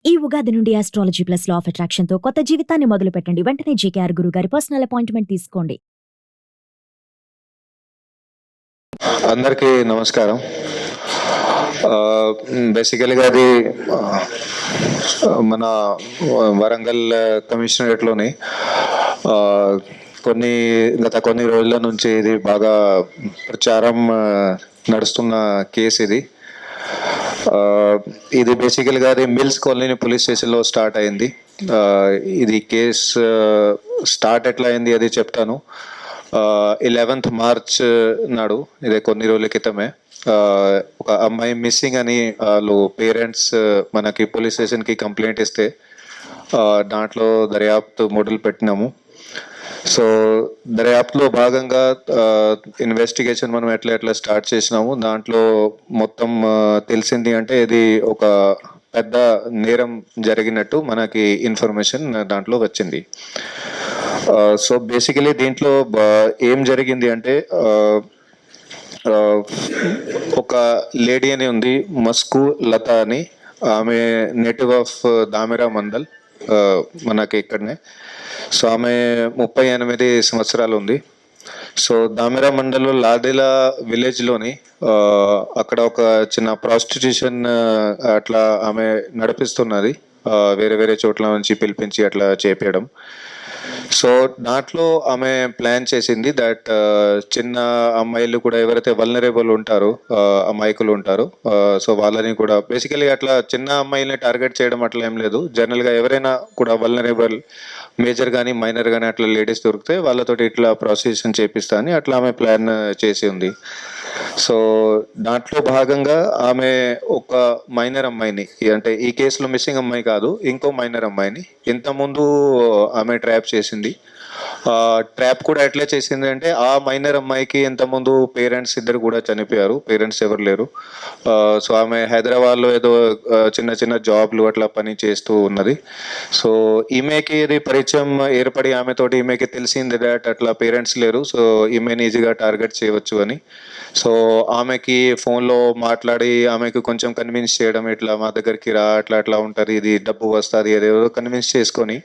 ఈ ఉగాది నుండి astrology plus law of attraction తో కొత్త జీవితాన్ని మొదలు పెట్టండి. వెంటనే జేకేఆర్ గురువు గారి పర్సనల్ అపాయింట్మెంట్ తీసుకోండి. అందరికీ నమస్కారం. బేసికల్గా అది మన వరంగల్ కమిషనరేట్లోని గత కొన్ని రోజుల నుంచి ఇది బాగా ప్రచారం నడుస్తున్న కేసు ఇది. ఇది బేసికల్గా అది మిల్స్ కాలనీ పోలీస్ స్టేషన్లో స్టార్ట్ అయింది. ఇది కేసు స్టార్ట్ ఎట్లా అయింది అది చెప్తాను. 11th మార్చ్ నాడు, ఇదే కొన్ని రోజుల క్రితమే, ఒక అమ్మాయి మిస్సింగ్ అని వాళ్ళు పేరెంట్స్ మనకి పోలీస్ స్టేషన్కి కంప్లైంట్ ఇస్తే దాంట్లో దర్యాప్తు మొదలు పెట్టినాము. సో దర్యాప్తులో భాగంగా ఇన్వెస్టిగేషన్ మనం ఎట్లా స్టార్ట్ చేసినాము. దాంట్లో మొత్తం తెలిసింది అంటే ఇది ఒక పెద్ద నేరం జరిగినట్టు మనకి ఇన్ఫర్మేషన్ దాంట్లో వచ్చింది. సో బేసికలీ దీంట్లో ఏం జరిగింది అంటే ఒక లేడీ అని ఉంది, మస్కు లత అని. ఆమె నేటివ్ ఆఫ్ దామిరా మండల్, మనకి ఇక్కడనే. సో ఆమె 38 సంవత్సరాలు ఉంది. సో దామిరా మండల్లో లాడేలా విలేజ్లోని అక్కడ ఒక చిన్న ప్రాస్టిట్యూషన్ అట్లా ఆమె నడిపిస్తున్నది. వేరే వేరే చోట్ల నుంచి పిలిపించి అట్లా చేపేయడం. సో దాంట్లో ఆమె ప్లాన్ చేసింది దట్ చిన్న అమ్మాయిలు కూడా ఎవరైతే వల్నరబుల్ ఉంటారో, అమాయకులు ఉంటారో, సో వాళ్ళని కూడా బేసికలీ అట్లా చిన్న అమ్మాయిల్ని టార్గెట్ చేయడం అట్లా ఏం లేదు. జనరల్గా ఎవరైనా కూడా వల్నరబుల్, మేజర్ కానీ మైనర్ కానీ అట్లా లేడీస్ దొరికితే వాళ్ళతోటి ఇట్లా ప్రాసిక్యూషన్ చేపిస్తా అని అట్లా ఆమె ప్లాన్ చేసి ఉంది. సో దాంట్లో భాగంగా ఆమె ఒక మైనర్ అమ్మాయిని, అంటే ఈ కేసులో మిస్సింగ్ అమ్మాయి కాదు, ఇంకో మైనర్ అమ్మాయిని ఇంతకుముందు ఆమె ట్రాప్ చేసింది. ట్రాప్ కూడా ఎట్లా చేసింది అంటే ఆ మైనర్ అమ్మాయికి ఇంతకుముందు పేరెంట్స్ ఇద్దరు కూడా చనిపోయారు, పేరెంట్స్ ఎవరు లేరు. సో ఆమె హైదరాబాద్లో ఏదో చిన్న చిన్న జాబ్లు అట్లా పని చేస్తూ ఉన్నది. సో ఈమెకి ఇది పరిచయం ఏర్పడి ఆమెతోటి ఈమెకి తెలిసింది దాట్ అట్లా పేరెంట్స్ లేరు, సో ఈమెని ఈజీగా టార్గెట్ చేయవచ్చు అని. సో ఆమెకి ఫోన్లో మాట్లాడి ఆమెకు కొంచెం కన్విన్స్ చేయడం, ఇట్లా మా దగ్గరికి రా, అట్లా అట్లా ఉంటుంది, ఇది డబ్బు వస్తుంది, అదేదో కన్విన్స్ చేసుకొని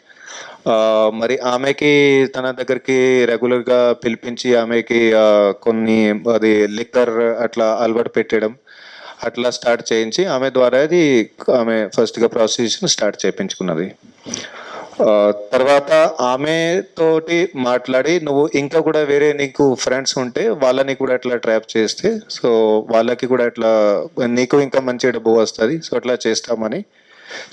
మరి ఆమెకి తన దగ్గరికి రెగ్యులర్గా పిలిపించి ఆమెకి కొన్ని అది లిక్కర్ అట్లా అలవాటు పెట్టడం అట్లా స్టార్ట్ చేయించి ఆమె ద్వారా అది ఆమె ఫస్ట్గా ప్రాసిక్యూషన్ స్టార్ట్ చేయించుకున్నది. తర్వాత ఆమె తోటి మాట్లాడి నువ్వు ఇంకా కూడా వేరే నీకు ఫ్రెండ్స్ ఉంటే వాళ్ళని కూడా అట్లా ట్రాప్ చేస్తే, సో వాళ్ళకి కూడా అట్లా నీకు ఇంకా మంచి డబ్బు వస్తుంది, సో అట్లా చేస్తామని.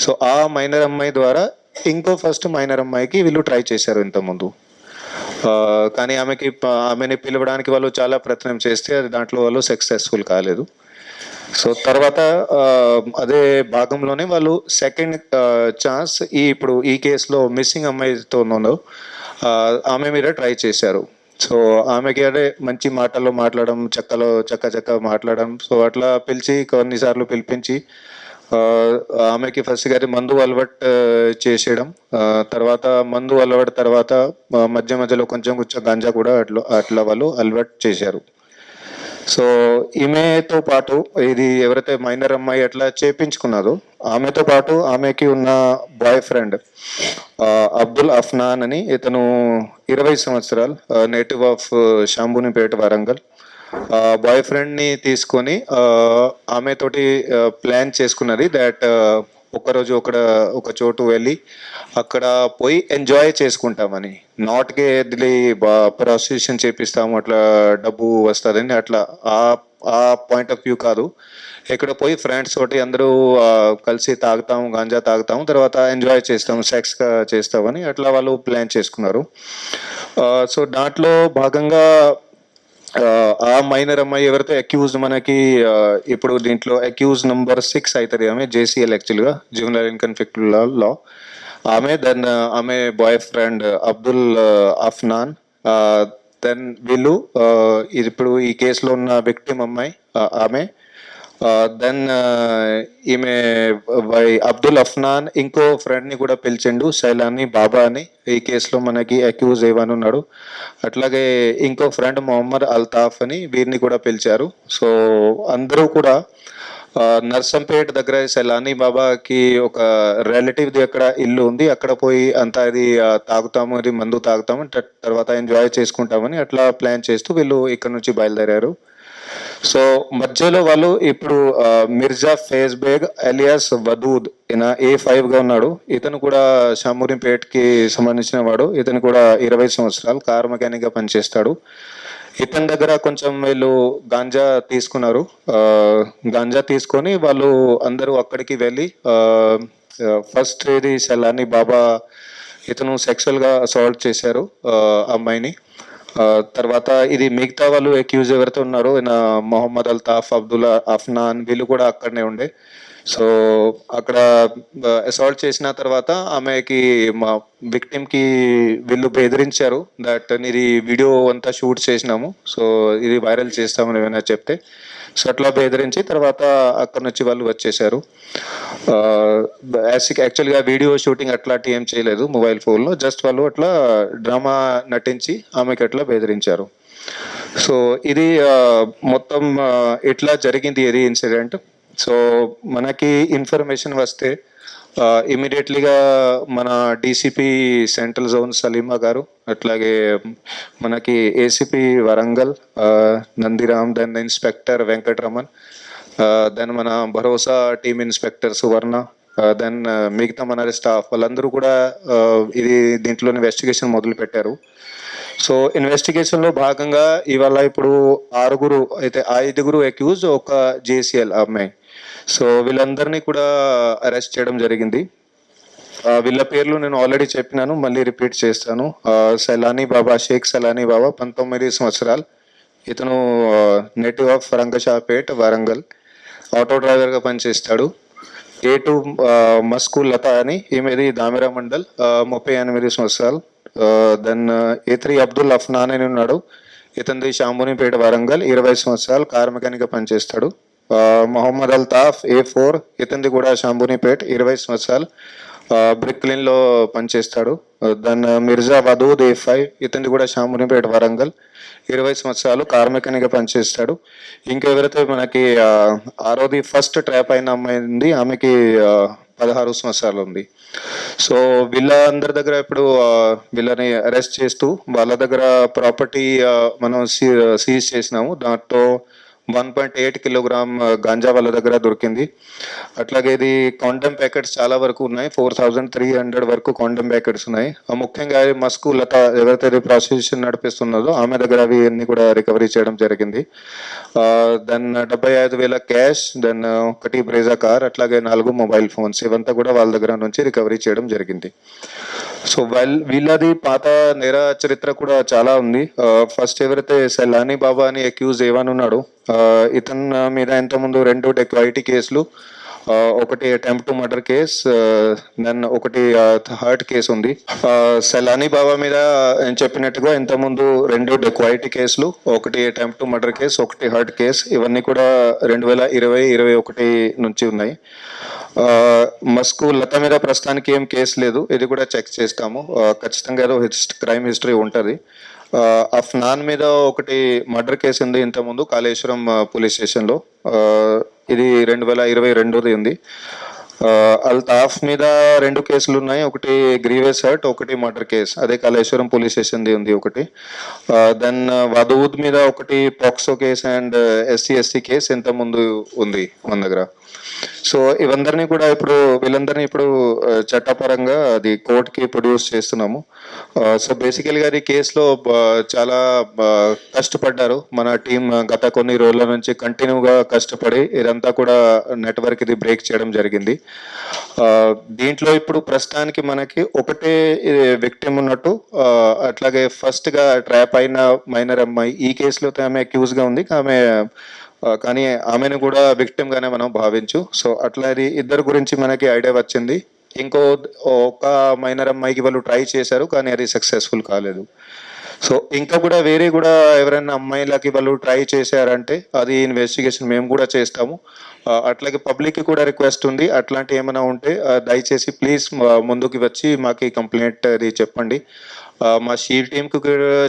సో ఆ మైనర్ అమ్మాయి ద్వారా ఇంకో ఫస్ట్ మైనర్ అమ్మాయికి వీళ్ళు ట్రై చేశారు ఇంతకుముందు. కానీ ఆమెని పిలవడానికి వాళ్ళు చాలా ప్రయత్నం చేస్తే అది దాంట్లో వాళ్ళు సక్సెస్ఫుల్ కాలేదు. సో తర్వాత అదే భాగంలోనే వాళ్ళు సెకండ్ ఛాన్స్ ఇప్పుడు ఈ కేసులో మిస్సింగ్ అమ్మాయితో ఉన్నదో ఆమె మీద ట్రై చేశారు. సో ఆమెకి అదే మంచి మాటల్లో మాట్లాడడం, చక్క మాట్లాడడం, సో అట్లా పిలిచి కొన్నిసార్లు పిలిపించి ఆమెకి ఫస్ట్ గారి మందు అలవాటు చేసేయడం, తర్వాత మందు అలవాటు తర్వాత మధ్యలో కొంచెం గాంజా కూడా అట్లా వాళ్ళు అలవాటు చేశారు. సో ఈమెతో పాటు ఇది ఎవరైతే మైనర్ అమ్మాయి అట్లా చేపించుకున్నదో ఆమెతో పాటు ఆమెకి ఉన్న బాయ్ ఫ్రెండ్ అబ్దుల్ అఫ్నాన్ అని, ఇతను 20 సంవత్సరాలు, నేటివ్ ఆఫ్ శాంబునిపేట వరంగల్. బాయ్ ఫ్రెండ్ని తీసుకొని ఆమెతోటి ప్లాన్ చేసుకున్నది దాట్ ఒకరోజు ఒక చోటు వెళ్ళి అక్కడ పోయి ఎంజాయ్ చేసుకుంటామని, నాట్కి వెళ్ళి ప్రాసిక్యూషన్ చేపిస్తాము, అట్లా డబ్బు వస్తుందని అట్లా ఆ పాయింట్ ఆఫ్ వ్యూ కాదు. ఇక్కడ పోయి ఫ్రెండ్స్ తోటి అందరూ కలిసి తాగుతాము, గాంజా తాగుతాము, తర్వాత ఎంజాయ్ చేస్తాము, సెక్స్గా చేస్తామని అట్లా వాళ్ళు ప్లాన్ చేసుకున్నారు. సో దాంట్లో భాగంగా ఆ మైనర్ అమ్మాయి ఎవరైతే అక్యూజ్ మనకి ఇప్పుడు దీంట్లో అక్యూజ్ నెంబర్ 6 అవుతుంది ఆమె, JCL యాక్చువల్గా జువెనైల్ కాన్ఫ్లిక్ట్ లా. ఆమె boyfriend Abdul Afnan, then వీళ్ళు ఇప్పుడు ఈ కేసులో ఉన్న విక్టిమ్ అమ్మాయి ఆమె, దెన్ ఈమె అబ్దుల్ అఫ్నాన్ ఇంకో ఫ్రెండ్ని కూడా పిలిచిండు, శైలాని బాబా అని, ఈ కేసులో మనకి అక్యూజ్ ఏమని ఉన్నాడు. అట్లాగే ఇంకో ఫ్రెండ్ మొహమ్మద్ అల్తాఫ్ అని, వీరిని కూడా పిలిచారు. సో అందరూ కూడా నర్సంపేట్ దగ్గర సెలానీ బాబాకి ఒక రిలేటివ్ది అక్కడ ఇల్లు ఉంది, అక్కడ పోయి అంతా అది తాగుతాము, అది మందు తాగుతాము, తర్వాత ఎంజాయ్ చేసుకుంటామని అట్లా ప్లాన్ చేస్తూ వీళ్ళు ఇక్కడ నుంచి బయలుదేరారు. సో మధ్యలో వాళ్ళు ఇప్పుడు మిర్జా ఫేజ్ బేగ్ అలియాస్ వదూద్ ఈయన A5 గా ఉన్నాడు. ఇతను కూడా షామూరింపేట్కి సంబంధించిన వాడు. ఇతను కూడా 20 సంవత్సరాలు కార్ మెకానిక్ గా పనిచేస్తాడు. ఇతని దగ్గర కొంచెం వీళ్ళు గాంజా తీసుకున్నారు. గాంజా తీసుకొని వాళ్ళు అందరూ అక్కడికి వెళ్ళి ఫస్ట్ ఇది సెలానీ బాబా ఇతను సెక్షువల్ గా అసాల్ట్ చేశారు అమ్మాయిని. తర్వాత ఇది మిగతా వాళ్ళు అక్యూజ్ ఎవరైతే ఉన్నారో ఈయన మొహమ్మద్ అల్తాఫ్, అబ్దుల్లా, అఫ్నాన్ వీళ్ళు కూడా అక్కడనే ఉండే. సో అక్కడ అసాల్ట్ చేసిన తర్వాత ఆమెకి మా విక్టిమ్ కి వీళ్ళు బెదిరించారు దట్ ఇది వీడియో అంతా షూట్ చేసినాము, సో ఇది వైరల్ చేస్తామని ఏమైనా చెప్తే. సో అట్లా బెదిరించి తర్వాత అక్కడ నుంచి వాళ్ళు వచ్చేసారు. యాక్చువల్గా వీడియో షూటింగ్ అట్లాంటి ఏం చేయలేదు మొబైల్ ఫోన్లో, జస్ట్ వాళ్ళు అట్లా డ్రామా నటించి ఆమెకి అట్లా బెదిరించారు. సో ఇది మొత్తం ఇట్లా జరిగింది ఇది ఇన్సిడెంట్. సో మనకి ఇన్ఫర్మేషన్ వస్తే ఇమీడియట్లీగా మన డీసీపీ సెంట్రల్ జోన్ సలీమా గారు, అట్లాగే మనకి ACP Warangal Nandiram, then inspector Venkataraman, then మన భరోసా టీమ్ ఇన్స్పెక్టర్ సువర్ణ, దెన్ మిగతా మన స్టాఫ్ వాళ్ళందరూ కూడా ఇది దీంట్లో ఇన్వెస్టిగేషన్ మొదలు పెట్టారు. సో ఇన్వెస్టిగేషన్ లో భాగంగా ఇవాళ ఇప్పుడు 6 అయితే 5 అక్యూజ్, ఒక JCL అమ్మాయి. సో వీళ్ళందరినీ కూడా అరెస్ట్ చేయడం జరిగింది. వీళ్ళ పేర్లు నేను ఆల్రెడీ చెప్పినాను, మళ్ళీ రిపీట్ చేస్తాను. సెలానీ బాబా, షేక్ సెలానీ బాబా 19 సంవత్సరాలు. ఇతను నేటివ్ ఆఫ్ రంగషాపేట్ వరంగల్, ఆటో డ్రైవర్గా పనిచేస్తాడు. A2 మస్కు లత అని, ఈమెది దామిరా మండల్, 38 సంవత్సరాలు. దెన్ A3 అబ్దుల్ అఫ్నాన్ అని ఉన్నాడు, ఇతనిది షాంబూనిపేట వరంగల్, 20 సంవత్సరాలు, కార్ మెకానిక్ గా పనిచేస్తాడు. మొహమ్మద్ అల్తాఫ్ A4, ఇతనిది కూడా షాంబూనిపేట్, 20 సంవత్సరాలు, బ్రిక్లిన్ లో పనిచేస్తాడు. దెన్ మిర్జా వదూద్ A5, ఇతనిది కూడా షాంబూనిపేట వరంగల్, 20 సంవత్సరాలు, కార్ మెకానిక్ గా పనిచేస్తాడు. ఇంకెవరైతే మనకి 6ది ఫస్ట్ ట్రాప్ అయిన అమ్మాయి ఉంది, ఆమెకి 16 సంవత్సరాలు ఉంది. సో వీళ్ళందరి దగ్గర ఇప్పుడు వీళ్ళని అరెస్ట్ చేస్తూ వాళ్ళ దగ్గర ప్రాపర్టీ మనం సీజ్ చేసినాము. దాంట్లో 1.8 కిలోగ్రామ్ గాంజా వాళ్ళ దగ్గర దొరికింది. అట్లాగే ఇది కాండమ్ ప్యాకెట్స్ చాలా వరకు ఉన్నాయి, 4300 వరకు కాండమ్ ప్యాకెట్స్ ఉన్నాయి. ముఖ్యంగా మస్కు లత ఎవరైతే ప్రాసిక్యూషన్ నడిపిస్తున్నదో ఆమె దగ్గర అవి అన్ని కూడా రికవరీ చేయడం జరిగింది. Then 75,000 cash, then 1 Brezza car, అట్లాగే 4 మొబైల్ ఫోన్స్, ఇవంతా కూడా వాళ్ళ దగ్గర నుంచి రికవరీ చేయడం జరిగింది. సో వీళ్ళది పాత నేర చరిత్ర కూడా చాలా ఉంది. ఫస్ట్ ఎవరైతే సెలానీ బాబా అని అక్యూజ్ ఏవన్ ఉన్నాడు, ఇతని మీద ఇంతకుముందు 2 డెకాయిటీ కేసులు, ఒకటి attempt to murder case, then ఒకటి హర్ట్ కేసు ఉంది. సెలానీ బాబా మీద నేను చెప్పినట్టుగా ఇంతకుముందు 2 డెకాయిటీ కేసులు, ఒకటి అటెంప్ట్ టు మర్డర్ కేసు, ఒకటి హర్ట్ కేసు, ఇవన్నీ కూడా 2020-21 నుంచి ఉన్నాయి. మస్కు లత మీద ప్రస్తుతానికి ఏం కేసు లేదు, ఇది కూడా చెక్ చేస్తాము. ఖచ్చితంగా ఏదో క్రైమ్ హిస్టరీ ఉంటుంది. అఫ్నాన్ మీద ఒకటి మర్డర్ కేసు ఉంది ఇంతకుముందు కాళేశ్వరం పోలీస్ స్టేషన్లో, ఇది 2022ది ఉంది. అల్తాఫ్ మీద 2 కేసులు ఉన్నాయి, ఒకటి గ్రీవెస్ హర్ట్, ఒకటి మర్డర్ కేసు, అదే కాళేశ్వరం పోలీస్ స్టేషన్ది ఉంది ఒకటి. దెన్ వదూద్ మీద ఒకటి POCSO case and SC/ST case ఇంతకుముందు ఉంది మన దగ్గర. సో వీళ్ళందరినీ ఇప్పుడు చట్టపరంగా అది కోర్టుకి ప్రొడ్యూస్ చేస్తున్నాము. సో బేసికల్గా అది కేసులో చాలా కష్టపడ్డారు మన టీం, గత కొన్ని రోజుల నుంచి కంటిన్యూగా కష్టపడి ఇదంతా కూడా నెట్వర్క్ ఇది బ్రేక్ చేయడం జరిగింది. దీంట్లో ఇప్పుడు ప్రస్తుతానికి మనకి ఒకటే విక్టిమ్ ఉన్నట్టు, అట్లాగే ఫస్ట్ గా ట్రాప్ అయిన మైనర్ అమ్మాయి ఈ కేసులో ఆమె అక్యూజ్ గా ఉంది, కానీ ఆమెను కూడా విక్టిమ్ గానే మనం భావించు. సో అట్లా అది ఇద్దరు గురించి మనకి ఐడియా వచ్చింది. ఒక మైనర్ అమ్మాయికి వాళ్ళు ట్రై చేశారు, కానీ అది సక్సెస్ఫుల్ కాలేదు. సో ఇంకా కూడా వేరే కూడా ఎవరైనా అమ్మాయిలకి వాళ్ళు ట్రై చేశారంటే అది ఇన్వెస్టిగేషన్ మేము కూడా చేస్తాము. అట్లాగే పబ్లిక్ కి కూడా రిక్వెస్ట్ ఉంది, అట్లాంటి ఏమైనా ఉంటే దయచేసి ప్లీజ్ ముందుకు వచ్చి మాకు కంప్లైంట్ అది చెప్పండి. మా షీల్ టీంకి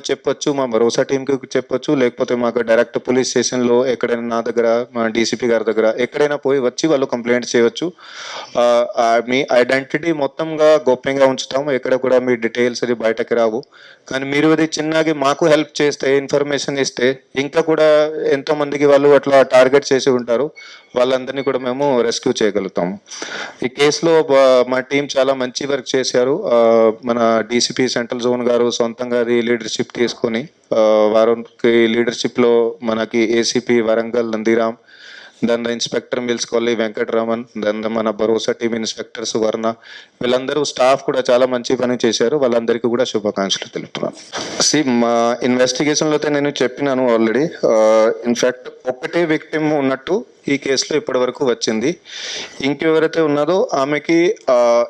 చెప్పొచ్చు, మా భరోసా టీంకి చెప్పొచ్చు, లేకపోతే మాకు డైరెక్ట్ పోలీస్ స్టేషన్లో ఎక్కడైనా నా దగ్గర, మా డీసీపీ గారి దగ్గర ఎక్కడైనా పోయి వచ్చి వాళ్ళు కంప్లైంట్ చేయవచ్చు. మీ ఐడెంటిటీ మొత్తంగా గోప్యంగా ఉంచుతాము, ఎక్కడ కూడా మీ డీటెయిల్స్ అది బయటకు రావు. కానీ మీరు అది చిన్నగా మాకు హెల్ప్ చేస్తే, ఇన్ఫర్మేషన్ ఇస్తే, ఇంకా కూడా ఎంతో మందికి వాళ్ళు అట్లా టార్గెట్ చేసి ఉంటారు, వాళ్ళందరినీ కూడా మేము రెస్క్యూ చేయగలుగుతాము. ఈ కేసులో మా టీం చాలా మంచి వర్క్ చేశారు. మన డీసీపీ సెంట్రల్ జోన్ గారు సొంతంగా అది లీడర్షిప్ తీసుకొని వారికి లీడర్షిప్లో మనకి ఏసీపీ వరంగల్ నందిరామ్, దాని ఇన్స్పెక్టర్ మిల్స్ కొల్లి వెంకటరామన్, దాని మన భరోసా టీం ఇన్స్పెక్టర్ సువర్ణ, వీళ్ళందరూ స్టాఫ్ కూడా చాలా మంచి పని చేశారు. వాళ్ళందరికీ కూడా శుభాకాంక్షలు తెలుపుతున్నాను. మా ఇన్వెస్టిగేషన్లో అయితే నేను చెప్పినాను ఆల్రెడీ. ఇన్ఫ్యాక్ట్ ఒకటే విక్టిమ్ ఉన్నట్టు ఈ కేసులో ఇప్పటి వరకు వచ్చింది. ఇంకెవరైతే ఉన్నదో ఆమెకి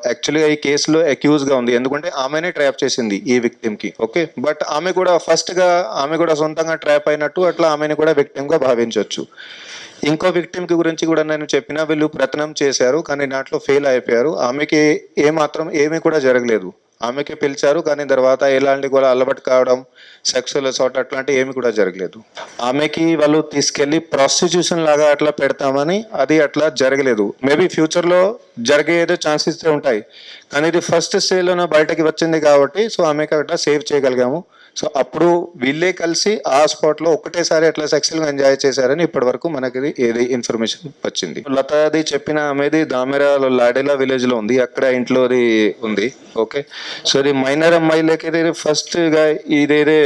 యాక్చువల్గా ఈ కేసులో అక్యూజ్గా ఉంది, ఎందుకంటే ఆమెనే ట్రాప్ చేసింది ఈ విక్టిమ్కి. ఓకే, బట్ ఆమె కూడా ఫస్ట్గా ఆమె కూడా సొంతంగా ట్రాప్ అయినట్టు అట్లా ఆమెను కూడా విక్టిమ్గా భావించవచ్చు. ఇంకో విక్టిమ్కి గురించి కూడా నేను చెప్పిన, వీళ్ళు ప్రయత్నం చేశారు కానీ దాంట్లో ఫెయిల్ అయిపోయారు. ఆమెకి ఏమీ కూడా జరగలేదు. ఆమెకి పిలిచారు కానీ తర్వాత ఎలాంటి కూడా అలవాటు కావడం, సెక్సువల్ అసాల్ట్ అట్లాంటి ఏమి కూడా జరగలేదు. ఆమెకి వాళ్ళు తీసుకెళ్లి ప్రాస్టిట్యూషన్ లాగా అట్లా పెడతామని అది అట్లా జరగలేదు. మేబీ ఫ్యూచర్లో జరిగేదో ఛాన్సెస్ ఉంటాయి, కానీ ఇది ఫస్ట్ స్టేజ్లోనే బయటకి వచ్చింది కాబట్టి సో ఆమెకి అట్లా సేవ్ చేయగలిగాము. సో అప్పుడు వీళ్ళే కలిసి ఆ స్పాట్లో ఒకటేసారి అట్లా సెక్సువల్గా ఎంజాయ్ చేశారని ఇప్పటి వరకు మనకి ఏది ఇన్ఫర్మేషన్ వచ్చింది. లత అది చెప్పిన ఆమెది దామెరాలో లాడేలా విలేజ్లో ఉంది, అక్కడ ఇంట్లో అది ఉంది. ఓకే, సో ఇది మైనర్ అమ్మాయిలకి ఫస్ట్గా ఇదేదే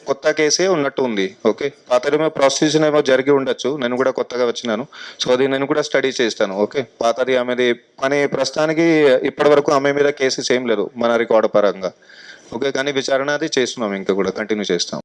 కొత్త కేసే ఉన్నట్టు ఉంది. ఓకే, పాతదేమో ప్రాస్టిట్యూషన్ ఏమో జరిగి ఉండొచ్చు, నేను కూడా కొత్తగా వచ్చినాను, సో అది నేను కూడా స్టడీ చేస్తాను. ఓకే, పాతది ఆమెది పని ప్రస్తుతానికి ఇప్పటి వరకు ఆమె మీద కేసెస్ ఏం లేదు మన రికార్డు పరంగా. ఓకే, కానీ విచారణ అది చేస్తున్నాం, ఇంకా కూడా కంటిన్యూ చేస్తాం.